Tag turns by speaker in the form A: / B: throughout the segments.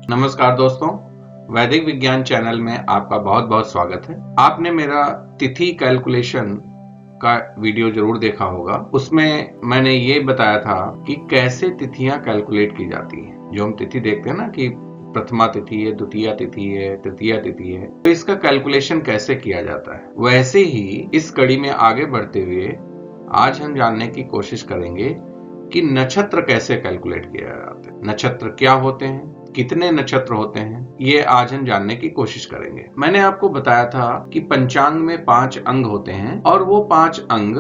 A: नमस्कार दोस्तों, वैदिक विज्ञान चैनल में आपका बहुत बहुत स्वागत है। आपने मेरा तिथि कैलकुलेशन का वीडियो जरूर देखा होगा। उसमें मैंने ये बताया था कि कैसे तिथियां कैलकुलेट की जाती हैं। जो हम तिथि देखते हैं ना कि प्रथमा तिथि है, द्वितीया तिथि है, तृतीया तिथि है, तो इसका कैलकुलेशन कैसे किया जाता है। वैसे ही इस कड़ी में आगे बढ़ते हुए आज हम जानने की कोशिश करेंगे कि नक्षत्र कैसे कैलकुलेट किया जाता है, नक्षत्र क्या होते हैं, कितने नक्षत्र होते हैं, ये आज हम जानने की कोशिश करेंगे। मैंने आपको बताया था कि पंचांग में 5 अंग होते हैं और वो 5 अंग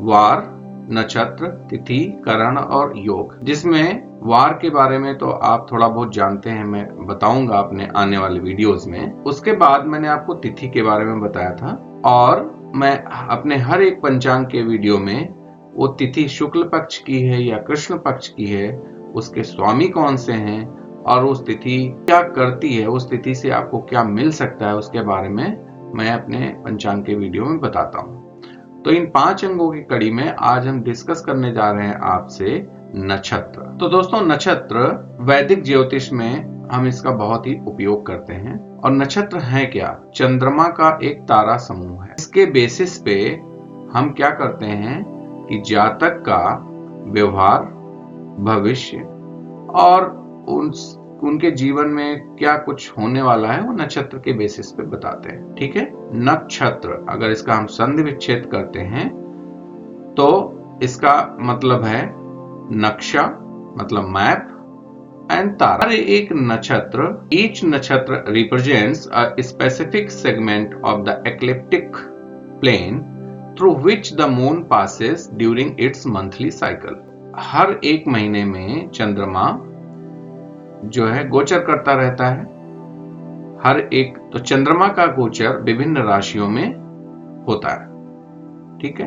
A: वार, नक्षत्र, तिथि, करण और योग, जिसमें वार के बारे में तो आप थोड़ा बहुत जानते हैं, मैं बताऊंगा अपने आने वाले वीडियोस में। उसके बाद मैंने आपको तिथि के बारे में बताया था और मैं अपने हर एक पंचांग के वीडियो में वो तिथि शुक्ल पक्ष की है या कृष्ण पक्ष की है, उसके स्वामी कौन से हैं और उस तिथि क्या करती है, उस तिथि से आपको क्या मिल सकता है, उसके बारे में मैं अपने पंचांग के वीडियो में बताता हूँ। तो इन 5 अंगों की कड़ी में आज हम डिस्कस करने जा रहे हैं आपसे नक्षत्र। तो दोस्तों, नक्षत्र वैदिक ज्योतिष में हम इसका बहुत ही उपयोग करते हैं। और नक्षत्र है क्या? चंद्रमा का एक तारा समूह है। इसके बेसिस पे हम क्या करते हैं कि जातक का व्यवहार, भविष्य और उनके जीवन में क्या कुछ होने वाला है वो नक्षत्र के बेसिस पे बताते हैं। ठीक है। नक्षत्र, अगर इसका हम संधि विच्छेद करते हैं तो इसका मतलब है नक्शा, मतलब मैप, एंड तारा। एक नक्षत्र, each nakshatra represents a specific segment of the ecliptic plane through which the moon passes during its monthly cycle. हर एक महीने में चंद्रमा जो है गोचर करता रहता है। हर एक, तो चंद्रमा का गोचर विभिन्न राशियों में होता है। ठीक है।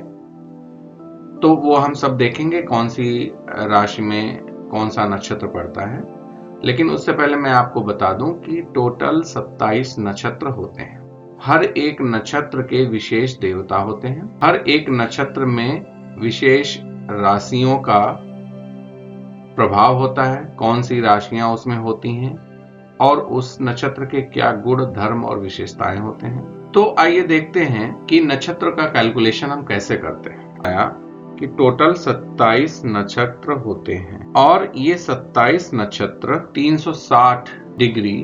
A: तो वो हम सब देखेंगे कौन सी राशि में कौन सा नक्षत्र पड़ता है। लेकिन उससे पहले मैं आपको बता दूं कि टोटल 27 नक्षत्र होते हैं। हर एक नक्षत्र के विशेष देवता होते हैं। हर एक नक्षत्र में विशेष राशियों का प्रभाव होता है, कौन सी राशियां उसमें होती हैं और उस नक्षत्र के क्या गुण, धर्म और विशेषताएं होते हैं। तो आइए देखते हैं कि नक्षत्र का कैलकुलेशन हम कैसे करते हैं। आया कि टोटल 27 नक्षत्र होते हैं और ये 27 नक्षत्र 360 डिग्री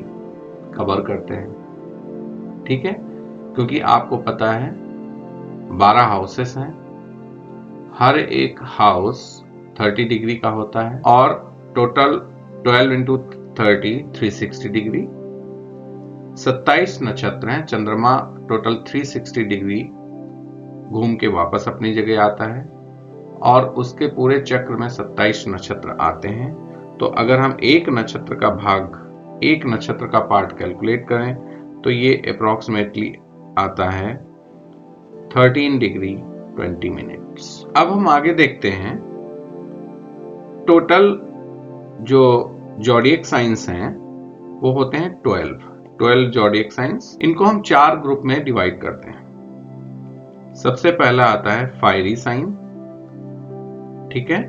A: कवर करते हैं। ठीक है। क्योंकि आपको पता है 12 हाउसेस हैं, हर एक हाउस 30 डिग्री का होता है और टोटल 12 इंटू 30 360 डिग्री। 27 नक्षत्र हैं। चंद्रमा टोटल 360 डिग्री घूम के वापस अपनी जगह आता है और उसके पूरे चक्र में 27 नक्षत्र आते हैं। तो अगर हम एक नक्षत्र का भाग, एक नक्षत्र का पार्ट कैलकुलेट करें तो ये अप्रोक्सीमेटली आता है 13 डिग्री 20 मिनट्स। अब हम आगे देखते हैं टोटल जो ज़ोडिएक साइंस हैं वो होते हैं 12 ज़ोडिएक साइंस। इनको हम 4 ग्रुप में डिवाइड करते हैं। सबसे पहला आता है फायरी साइन, ठीक है।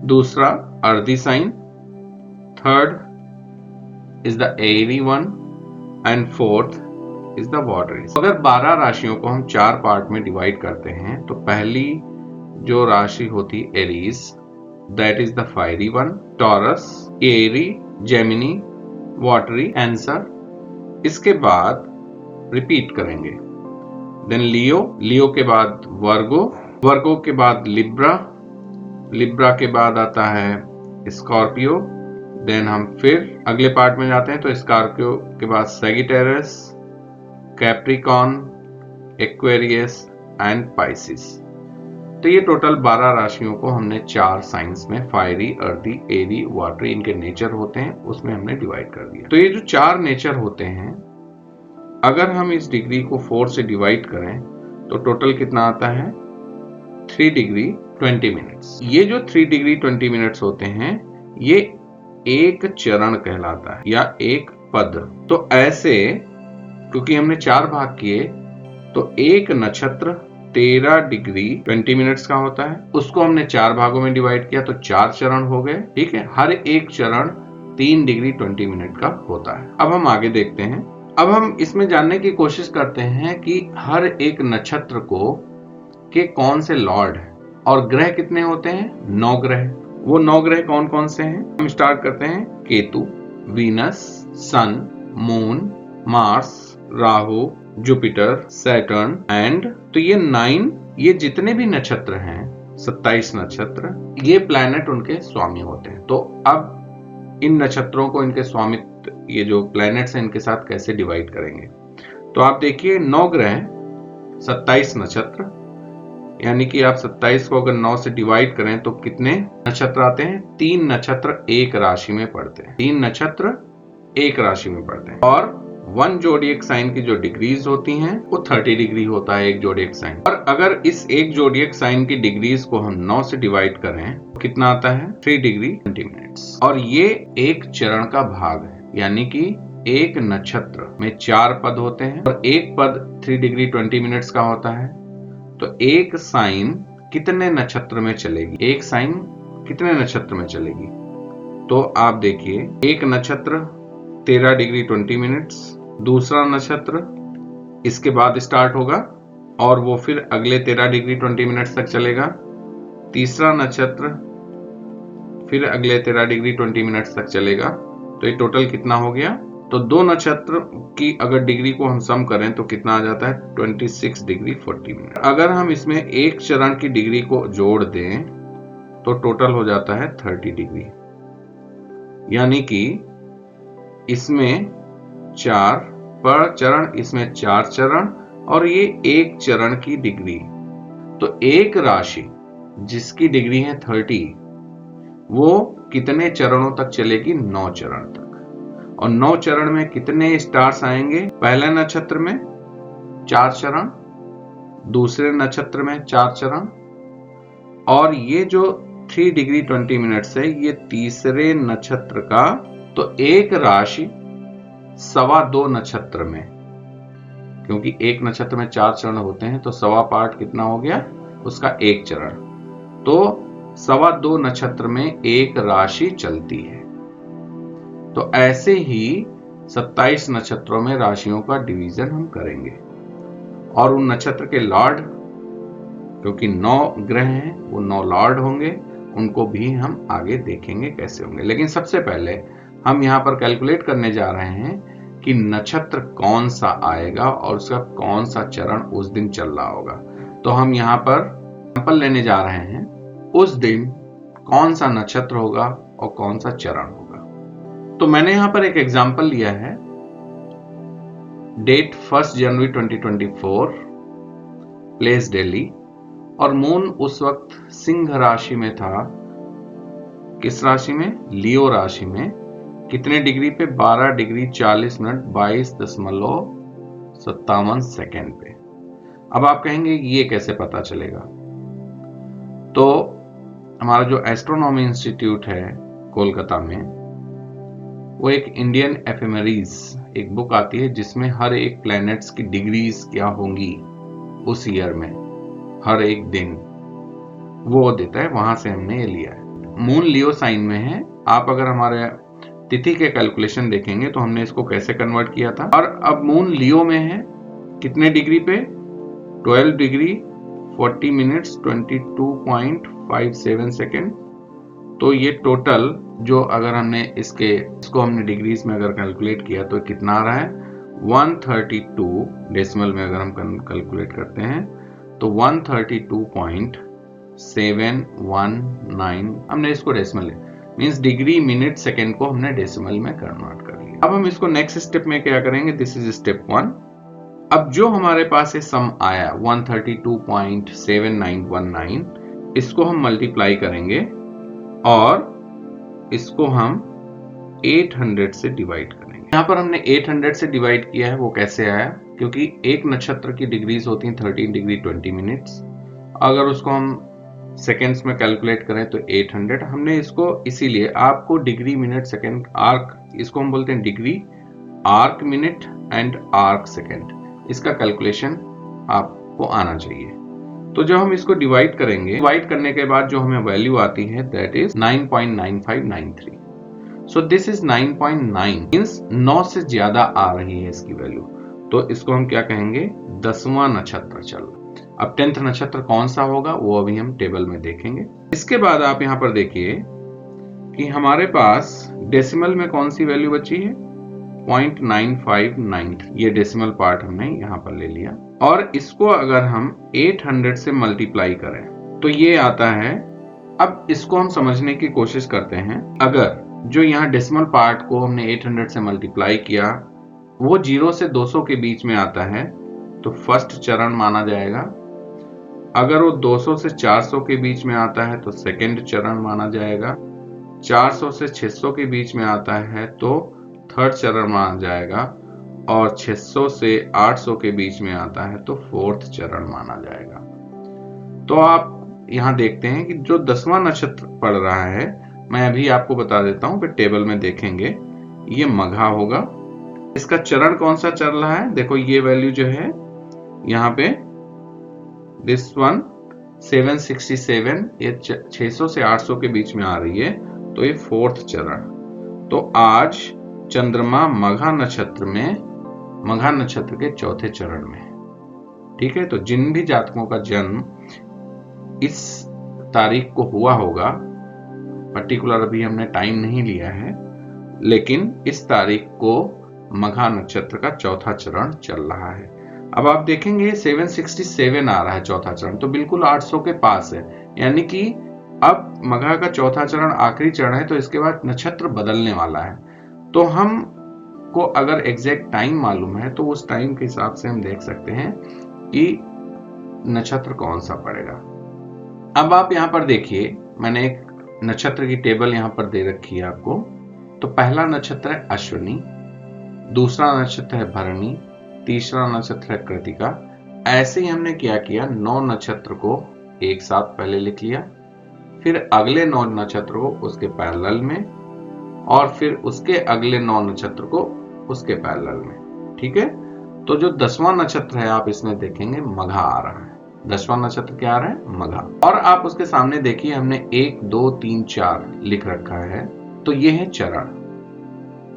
A: दूसरा earthy sign, third is the airy one and fourth is the watery. अगर 12 राशियों को हम 4 पार्ट में डिवाइड करते हैं तो पहली जो राशि होती Aries, that is the fiery one, Taurus, airy, Gemini, watery, Cancer. इसके बाद रिपीट करेंगे। देन लियो, लियो के बाद वर्गो, वर्गो के बाद लिब्रा, लिब्रा के बाद आता है स्कॉर्पियो। देन हम फिर अगले पार्ट में जाते हैं तो स्कॉर्पियो के बाद Sagittarius, Capricorn, Aquarius and Pisces. तो ये टोटल 12 राशियों को हमने 4 साइंस में, फायरी, अर्दी, एरी, वाटरी, इनके नेचर होते हैं उसमें हमने डिवाइड कर दिया। तो ये जो 4 नेचर होते हैं, अगर हम इस डिग्री को 4 से डिवाइड करें तो टोटल कितना आता है 3 डिग्री 20 मिनट्स। ये जो 3 डिग्री 20 मिनट्स होते हैं ये एक चरण कहलाता है या एक पद। तो ऐसे क्योंकि हमने 4 भाग किए तो एक नक्षत्र 13 डिग्री 20 मिनट्स का होता है, उसको हमने 4 भागों में डिवाइड किया तो 4 चरण हो गए। ठीक है। हर एक चरण 3 डिग्री 20 मिनट का होता है। अब हम आगे देखते हैं। अब हम इसमें जानने की कोशिश करते हैं कि हर एक नक्षत्र को के कौन से लॉर्ड है और ग्रह कितने होते हैं। 9 ग्रह। वो 9 ग्रह कौन कौन से हैं? हम स्टार्ट करते हैं। Ketu, Venus, Sun, moon, Mars, Rahu, Jupiter, Saturn and, तो ये 9, ये जितने भी नक्षत्र हैं 27 नक्षत्र, ये प्लैनेट उनके स्वामी होते हैं। तो अब इन नक्षत्रों को इनके स्वामित्व, ये जो प्लैनेट्स हैं इनके साथ कैसे डिवाइड करेंगे। तो आप देखिए 9 ग्रह 27 नक्षत्र, यानी कि आप 27 को अगर 9 से डिवाइड करें तो कितने नक्षत्र आते हैं? 3 नक्षत्र एक राशि में पड़ते हैं। 3 नक्षत्र एक राशि में पड़ते हैं। और 1 जोडिएक साइन की जो डिग्रीज होती हैं वो 30 डिग्री होता है एक जोडिएक साइन। और अगर इस एक जोडिएक साइन की डिग्रीज को हम 9 से डिवाइड करें तो कितना आता है? 3 डिग्री 20 मिनट्स। और ये एक चरण का भाग है, यानी कि एक नक्षत्र में 4 पद होते हैं और एक पद 3 डिग्री 20 मिनट्स का होता है। तो एक साइन कितने नक्षत्र में चलेगी? एक साइन कितने नक्षत्र में चलेगी? तो आप देखिए, एक नक्षत्र 13 डिग्री 20 मिनट्स, दूसरा नक्षत्र इसके बाद स्टार्ट होगा और वो फिर अगले 13 डिग्री 20 मिनट्स तक चलेगा। तीसरा नक्षत्र फिर अगले 13 डिग्री 20 मिनट्स तक चलेगा। तो ये टोटल कितना हो गया? तो 2 नक्षत्र की अगर डिग्री को हम सम करें तो कितना आ जाता है? 26 डिग्री 40 मिनट। अगर हम इसमें एक चरण की डिग्री को जोड़ दें तो टोटल हो जाता है 30 डिग्री, यानी कि इसमें 4 पर चरण, इसमें 4 चरण और ये एक चरण की डिग्री। तो एक राशि जिसकी डिग्री है 30, वो कितने चरणों तक चलेगी? 9 चरण तक। और 9 चरण में कितने स्टार्स आएंगे? पहले नक्षत्र में 4 चरण, दूसरे नक्षत्र में 4 चरण, और ये जो 3 डिग्री 20 मिनट्स है ये तीसरे नक्षत्र का। तो एक राशि 2.25 नक्षत्र में, क्योंकि एक नक्षत्र में 4 चरण होते हैं तो 1.25 पार्ट कितना हो गया? उसका एक चरण। तो 2.25 नक्षत्र में एक राशि चलती है। तो ऐसे ही 27 नक्षत्रों में राशियों का डिवीजन हम करेंगे और उन नक्षत्र के लॉर्ड, क्योंकि 9 ग्रह हैं, वो 9 लॉर्ड होंगे, उनको भी हम आगे देखेंगे कैसे होंगे। लेकिन सबसे पहले हम यहाँ पर कैलकुलेट करने जा रहे हैं कि नक्षत्र कौन सा आएगा और उसका कौन सा चरण उस दिन चल रहा होगा। तो हम यहाँ पर सैंपल लेने जा रहे हैं, उस दिन कौन सा नक्षत्र होगा और कौन सा चरण होगा। तो मैंने यहां पर एक एग्जांपल लिया है। डेट 1 जनवरी 2024, प्लेस दिल्ली, और मून उस वक्त सिंह राशि में था। किस राशि में? लियो राशि में। कितने डिग्री पे? 12 डिग्री 40 मिनट 22.57 सेकेंड पे। अब आप कहेंगे ये कैसे पता चलेगा? तो हमारा जो एस्ट्रोनॉमी इंस्टीट्यूट है कोलकाता में, वो एक इंडियन एफेमेरीज एक बुक आती है जिसमें हर एक प्लैनेट्स की डिग्रीज क्या होंगी उस ईयर में, हर एक दिन, वो देता है। वहां से हमने ये लिया है। मून लियो साइन में है। आप अगर हमारे तिथि के कैलकुलेशन देखेंगे तो हमने इसको कैसे कन्वर्ट किया था। और अब मून लियो में है, कितने डिग्री पे? 12 डिग्री 40 मिनट्स 22.57 सेकेंड। तो ये टोटल जो अगर हमने इसको हमने डिग्रीज में अगर कैलकुलेट किया तो कितना आ रहा है? 132 डेसिमल में अगर हम कैलकुलेट करते हैं तो 132.719 हमने इसको decimal means degree minute second को हमने डेसिमल में कन्वर्ट कर लिया। अब हम इसको नेक्स्ट स्टेप में क्या करेंगे? This is step 1। अब जो हमारे पास ये सम आया 132.7919, इसको हम मल्टीप्लाई करेंगे और इसको हम 800 से डिवाइड करेंगे। यहाँ पर हमने 800 से डिवाइड किया है। वो कैसे आया? क्योंकि एक नक्षत्र की डिग्रीज होती हैं 13 डिग्री 20 मिनट्स। अगर उसको हम सेकेंड्स में कैलकुलेट करें तो 800। हमने इसको इसीलिए आपको डिग्री मिनट सेकेंड आर्क, इसको हम बोलते हैं degree arc minute and arc second, इसका कैलकुलेशन आपको आना चाहिए। तो जब हम इसको डिवाइड करेंगे, डिवाइड करने के बाद जो हमें वैल्यू आती है that is 9.9593। So this is 9.9 means 9 से ज्यादा आ रही है इसकी वैल्यू, तो इसको हम क्या कहेंगे, 10वां नक्षत्र चल रहा। अब 10th नक्षत्र कौन सा होगा वो अभी हम टेबल में देखेंगे। इसके बाद आप यहां पर देखिए कि हमारे पास डेसिमल में कौन सी वैल्यू बची है, 0.959, ये डेसिमल पार्ट हमने यहां पर ले लिया, और इसको अगर हम 800 से मल्टीप्लाई करें तो ये आता है। अब इसको हम समझने की कोशिश करते हैं। अगर जो यहाँ डेसिमल पार्ट को हमने 800 से मल्टीप्लाई किया वो 0 से 200 के बीच में आता है तो फर्स्ट चरण माना जाएगा। अगर वो 200 से 400 के बीच में आता है तो सेकंड चरण माना जाएगा। 400 से 600 के बीच में आता है तो थर्ड चरण माना जाएगा, और 600 से 800 के बीच में आता है तो फोर्थ चरण माना जाएगा। तो आप यहां देखते हैं कि जो 10वां नक्षत्र पड़ रहा है, मैं अभी आपको बता देता हूं, फिर टेबल में देखेंगे, ये मघा होगा। इसका चरण कौन सा चल रहा है, देखो ये वैल्यू जो है यहाँ पे दिस वन 767, ये 600 से 800 के बीच में आ रही है, तो ये फोर्थ चरण। तो आज चंद्रमा मघा नक्षत्र के चौथे चरण में है। ठीक है, तो जिन भी जातकों का जन्म इस तारीख को हुआ होगा, पर्टिकुलर अभी हमने टाइम नहीं लिया है, लेकिन इस तारीख को मघा नक्षत्र का चौथा चरण चल रहा है। अब आप देखेंगे 767 आ रहा है चौथा चरण, तो बिल्कुल 800 के पास है, यानी कि अब मघा का चौथा चरण आखिरी चरण है, तो इसके बाद नक्षत्र बदलने वाला है। तो हम को अगर एग्जैक्ट टाइम मालूम है तो उस टाइम के हिसाब से हम देख सकते हैं कि नक्षत्र कौन सा पड़ेगा। अब आप यहां पर देखिए, मैंने एक नक्षत्र की टेबल यहां पर दे रखी है आपको। तो पहला नक्षत्र है अश्विनी, दूसरा नक्षत्र है भरणी, तीसरा नक्षत्र है कृतिका। ऐसे ही हमने क्या किया, 9 नक्षत्र को एक साथ पहले लिख लिया, फिर अगले 9 नक्षत्र को उसके पैरेलल में, और फिर उसके अगले 9 नक्षत्र को उसके पैरेलल में। ठीक है, तो जो 10वां नक्षत्र है आप इसमें देखेंगे मघा आ रहा है। 10वां नक्षत्र क्या आ रहा है, मघा। और आप उसके सामने देखिए हमने 1 2 3 4 लिख रखा है, तो ये है चरण।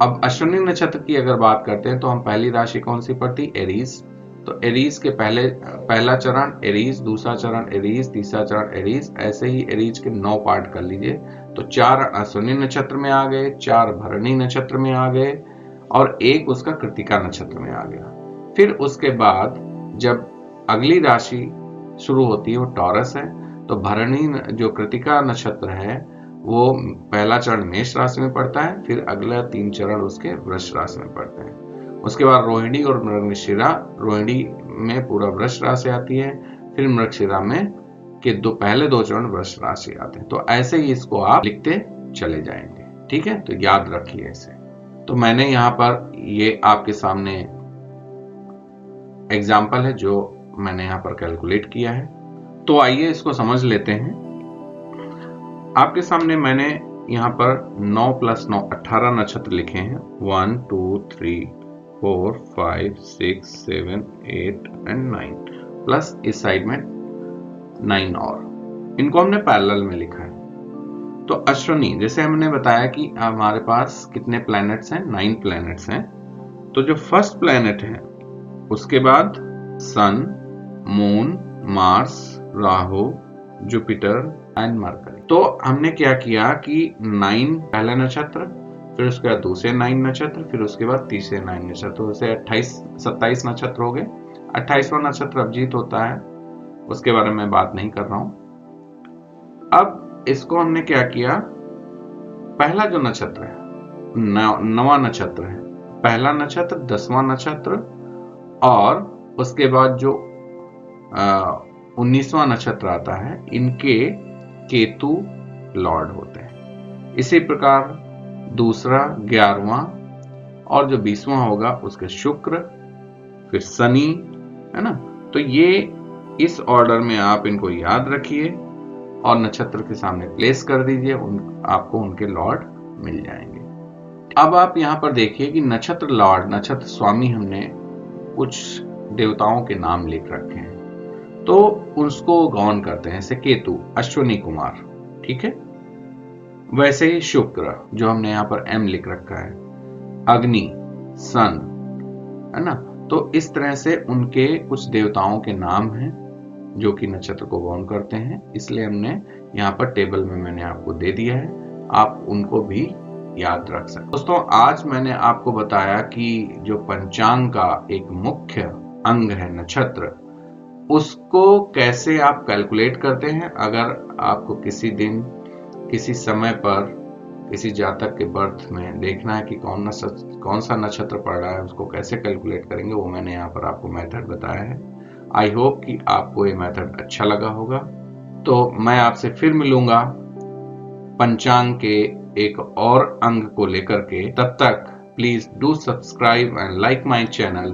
A: अब अश्विनी नक्षत्र की अगर बात करते हैं तो हम पहली राशि कौन सी पड़ती, एरीज। तो एरीज के पहला चरण एरीज, दूसरा चरण एरीज, तीसरा चरण एरीज, ऐसे ही एरीज के 9 पार्ट कर लीजिए। तो 4 अश्विनी नक्षत्र में आ गए, 4 भरणी नक्षत्र में आ गए, और 1 उसका कृतिका नक्षत्र में आ गया। फिर उसके बाद जब अगली राशि शुरू होती है वो टॉरस है। तो भरणी जो कृतिका नक्षत्र है वो पहला चरण मेष राशि में पड़ता है, फिर अगला 3 चरण उसके वृष राशि में पड़ते हैं। उसके बाद रोहिणी और मृगशिरा, रोहिणी में पूरा वृष राशि आती है, फिर मृगशिरा में के पहले 2 चरण वृष राशि आते हैं। तो ऐसे ही इसको आप लिखते चले जाएंगे। ठीक है, तो याद रखिए इसे। तो मैंने यहाँ पर ये आपके सामने एग्जाम्पल है जो मैंने यहाँ पर कैलकुलेट किया है। तो आइए इसको समझ लेते हैं। आपके सामने मैंने यहाँ पर 9 + 9 18 नक्षत्र लिखे हैं, 1 2 3 4 5 6 7 8 एंड 9, प्लस इस साइड में 9 और इनको हमने पैरेलल में लिखा है। तो अश्विनी, जैसे हमने बताया कि हमारे पास कितने प्लैनेट्स हैं, 9 प्लैनेट्स हैं। तो जो फर्स्ट प्लैनेट है उसके बाद sun, moon, Mars, Rahu, Jupiter and Mercury. तो हमने क्या किया कि 9 पहला नक्षत्र, फिर उसके बाद दूसरे 9 नक्षत्र, फिर उसके बाद तीसरे 9 नक्षत्र, उसे 27 नक्षत्र हो गए। 28वां नक्षत्र अभिजीत होता है, उसके बारे में बात नहीं कर रहा हूं। अब इसको हमने क्या किया, पहला जो नक्षत्र है 9वां नक्षत्र है, पहला नक्षत्र 10वां नक्षत्र, और उसके बाद जो 19वां नक्षत्र आता है, इनके केतु लॉर्ड होते हैं। इसी प्रकार दूसरा 11वां, और जो 20वां होगा उसके शुक्र, फिर शनि, है ना। तो ये इस ऑर्डर में आप इनको याद रखिए और नक्षत्र के सामने प्लेस कर दीजिए, आपको उनके लॉर्ड मिल जाएंगे। अब आप यहां पर देखिए कि नक्षत्र लॉर्ड, नक्षत्र स्वामी, हमने कुछ देवताओं के नाम लिख रखे हैं, तो उसको गौन करते हैं। जैसे केतु, अश्विनी कुमार, ठीक है। वैसे ही शुक्र, जो हमने यहाँ पर M लिख रखा है, अग्नि, सन, है ना। तो इस तरह से उनके कुछ देवताओं के नाम हैं जो कि नक्षत्र को वहन करते हैं, इसलिए हमने यहाँ पर टेबल में मैंने आपको दे दिया है, आप उनको भी याद रख सकते। दोस्तों, आज मैंने आपको बताया कि जो पंचांग का एक मुख्य अंग है नक्षत्र, उसको कैसे आप कैलकुलेट करते हैं। अगर आपको किसी दिन किसी समय पर किसी जातक के बर्थ में देखना है कि कौन सा नक्षत्र पड़ रहा है, उसको कैसे कैलकुलेट करेंगे, वो मैंने यहाँ पर आपको मेथड बताया है। आई होप कि आपको ये मेथड अच्छा लगा होगा। तो मैं आपसे फिर मिलूंगा पंचांग के एक और अंग को लेकर के। तब तक please do subscribe and like my channel